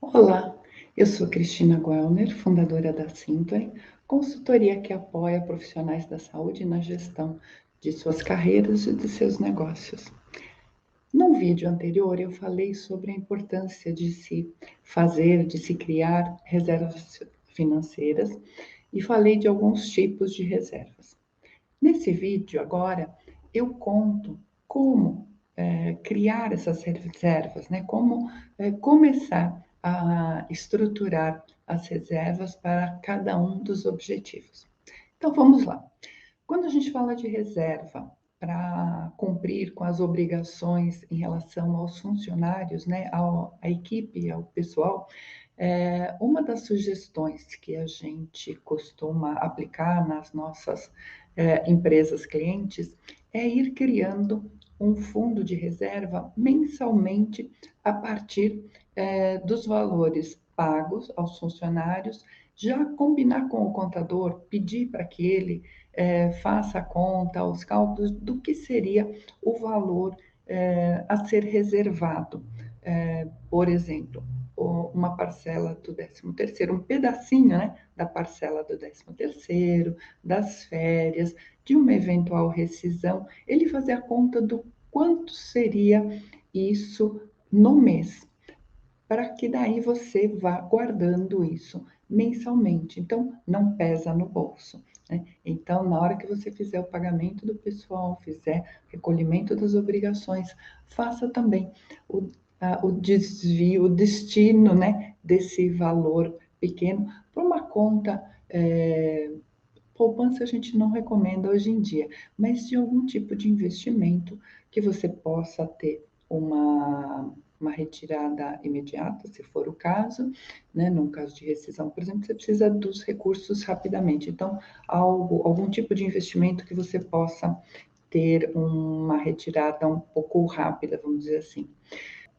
Olá, eu sou Cristina Guelner, fundadora da Symphony, consultoria que apoia profissionais da saúde na gestão de suas carreiras e de seus negócios. No vídeo anterior, eu falei sobre a importância de se fazer, de se criar reservas financeiras e falei de alguns tipos de reservas. Nesse vídeo, agora, eu conto como criar essas reservas, né? Como começar a estruturar as reservas para cada um dos objetivos. Então, vamos lá. Quando a gente fala de reserva para cumprir com as obrigações em relação aos funcionários, né, à equipe, ao pessoal, uma das sugestões que a gente costuma aplicar nas nossas empresas clientes é ir criando um fundo de reserva mensalmente a partir dos valores pagos aos funcionários, já combinar com o contador, pedir para que ele faça a conta, os cálculos do que seria o valor a ser reservado. Por exemplo, uma parcela do 13º, um pedacinho, né, da parcela do 13º, das férias, de uma eventual rescisão, ele fazer a conta do quanto seria isso no mês, para que daí você vá guardando isso mensalmente. Então, não pesa no bolso, né? Então, na hora que você fizer o pagamento do pessoal, fizer recolhimento das obrigações, faça também o desvio, o destino, né, desse valor pequeno para uma conta. Poupança a gente não recomenda hoje em dia, mas de algum tipo de investimento que você possa ter uma retirada imediata, se for o caso, né? Num caso de rescisão, por exemplo, você precisa dos recursos rapidamente. Então, algum tipo de investimento que você possa ter uma retirada um pouco rápida, vamos dizer assim.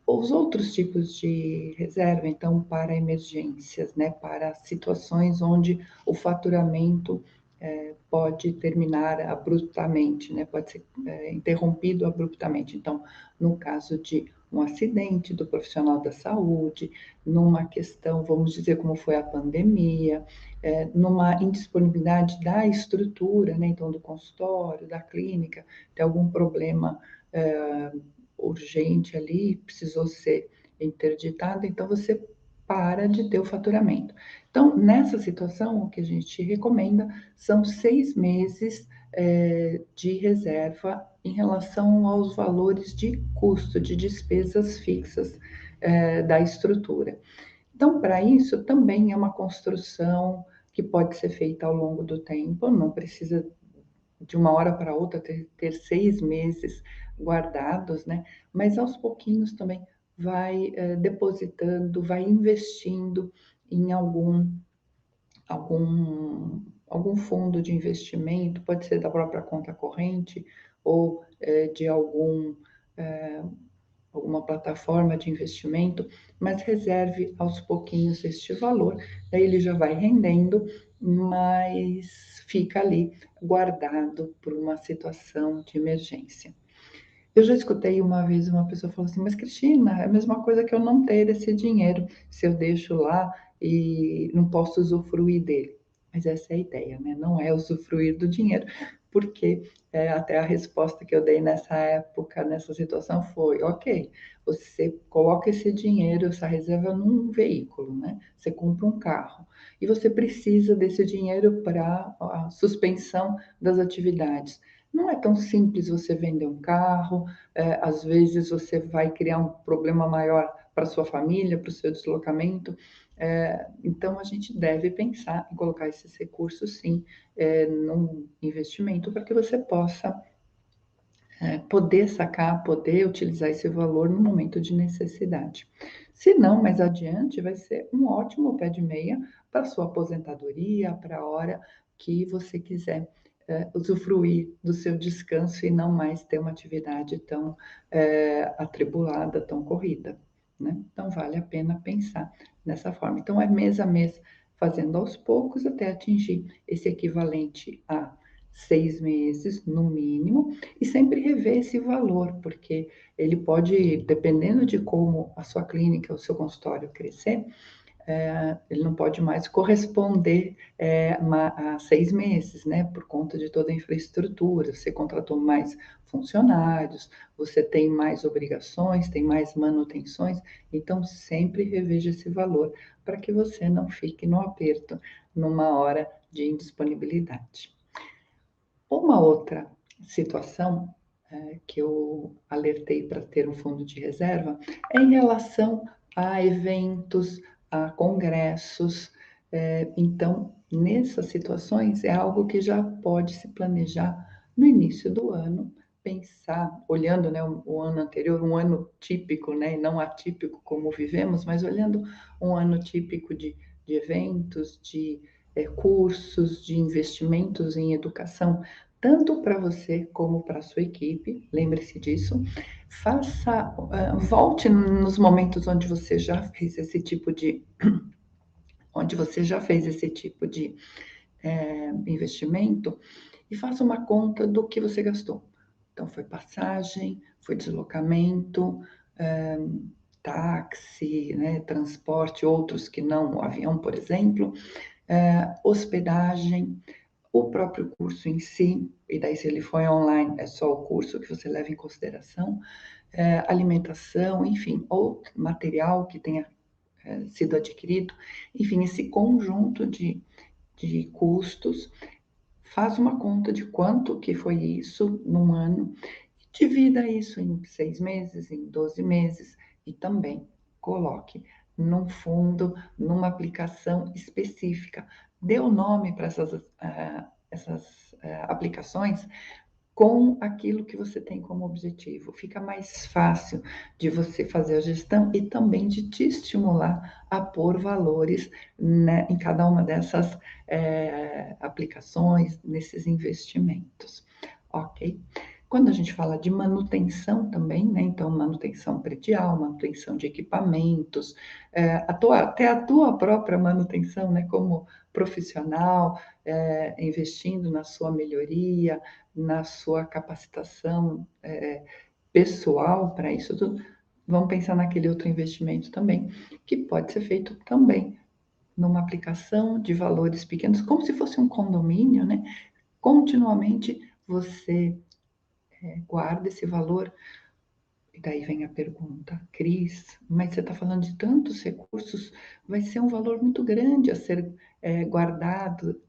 Os outros tipos de reserva, então, para emergências, né, para situações onde o faturamento pode terminar abruptamente, né, pode ser interrompido abruptamente. Então, no caso de um acidente do profissional da saúde, numa questão, vamos dizer, como foi a pandemia, numa indisponibilidade da estrutura, né, então, do consultório, da clínica, tem algum problema urgente ali, precisou ser interditado, então você para de ter o faturamento. Então, nessa situação, o que a gente recomenda são 6 meses de reserva em relação aos valores de custo, de despesas fixas da estrutura. Então, para isso, também é uma construção que pode ser feita ao longo do tempo, não precisa de uma hora para outra ter 6 meses guardados, né? Mas aos pouquinhos também vai depositando, vai investindo em algum fundo de investimento, pode ser da própria conta corrente ou de eh, alguma plataforma de investimento, mas reserve aos pouquinhos este valor, daí ele já vai rendendo, mas fica ali guardado por uma situação de emergência. Eu já escutei uma vez uma pessoa falou assim, mas Cristina, é a mesma coisa que eu não ter esse dinheiro, se eu deixo lá e não posso usufruir dele. Mas essa é a ideia, né? Não é usufruir do dinheiro, porque até a resposta que eu dei nessa época, nessa situação, foi: ok, você coloca esse dinheiro, essa reserva num veículo, né? Você compra um carro e você precisa desse dinheiro para a suspensão das atividades. Não é tão simples você vender um carro, às vezes você vai criar um problema maior para sua família, para o seu deslocamento. Então, a gente deve pensar em colocar esses recursos, sim, num investimento para que você possa poder sacar, poder utilizar esse valor no momento de necessidade. Se não, mais adiante, vai ser um ótimo pé de meia para sua aposentadoria, para a hora que você quiser usufruir do seu descanso e não mais ter uma atividade tão atribulada, tão corrida, né? Então, vale a pena pensar nessa forma. Então, é mês a mês, fazendo aos poucos até atingir esse equivalente a 6 meses, no mínimo, e sempre rever esse valor, porque ele pode, dependendo de como a sua clínica, o seu consultório crescer, ele não pode mais corresponder a 6 meses, né? Por conta de toda a infraestrutura. Você contratou mais funcionários, você tem mais obrigações, tem mais manutenções, então sempre reveja esse valor para que você não fique no aperto numa hora de indisponibilidade. Uma outra situação que eu alertei para ter um fundo de reserva é em relação a eventos, a congressos. Então, nessas situações, é algo que já pode se planejar no início do ano, pensar, olhando, né, o ano anterior, um ano típico, né, e não atípico como vivemos, mas olhando um ano típico de eventos, de cursos, de investimentos em educação, tanto para você como para a sua equipe, lembre-se disso. Volte nos momentos onde você já fez esse tipo de, investimento e faça uma conta do que você gastou. Então, foi passagem, foi deslocamento, táxi, né, transporte, outros que não o avião, por exemplo, hospedagem, o próprio curso em si, e daí se ele foi online, é só o curso que você leva em consideração, alimentação, enfim, ou material que tenha sido adquirido, enfim, esse conjunto de custos, faz uma conta de quanto que foi isso num ano, divida isso em 6 meses, em 12 meses, e também coloque num fundo, numa aplicação específica. Dê o nome para essas aplicações com aquilo que você tem como objetivo. Fica mais fácil de você fazer a gestão e também de te estimular a pôr valores, né, em cada uma dessas aplicações, nesses investimentos. Ok? Quando a gente fala de manutenção também, né? Então, manutenção predial, manutenção de equipamentos, até a tua própria manutenção, né? Como profissional, investindo na sua melhoria, na sua capacitação pessoal para isso tudo, vamos pensar naquele outro investimento também, que pode ser feito também numa aplicação de valores pequenos, como se fosse um condomínio, né? Continuamente você guarda esse valor. E daí vem a pergunta, Cris, mas você está falando de tantos recursos, vai ser um valor muito grande a ser guardado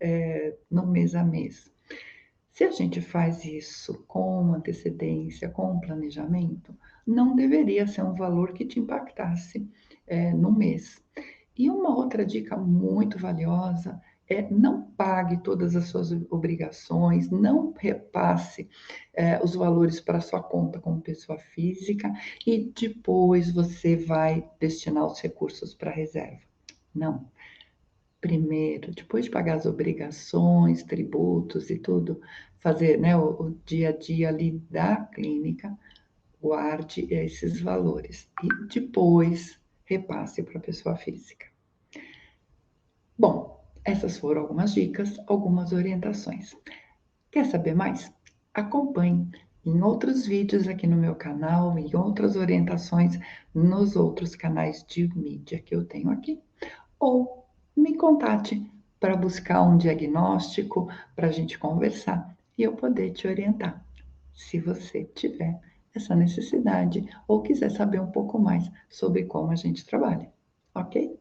no mês a mês. Se a gente faz isso com antecedência, com planejamento, não deveria ser um valor que te impactasse no mês. E uma outra dica muito valiosa é não pague todas as suas obrigações, não repasse os valores para a sua conta como pessoa física e depois você vai destinar os recursos para a reserva. Não. Primeiro, depois de pagar as obrigações, tributos e tudo, fazer, né, o dia a dia ali da clínica, guarde esses valores e depois repasse para a pessoa física. Bom, essas foram algumas dicas, algumas orientações. Quer saber mais? Acompanhe em outros vídeos aqui no meu canal e outras orientações nos outros canais de mídia que eu tenho aqui. Ou me contate para buscar um diagnóstico, para a gente conversar e eu poder te orientar, se você tiver essa necessidade ou quiser saber um pouco mais sobre como a gente trabalha, ok?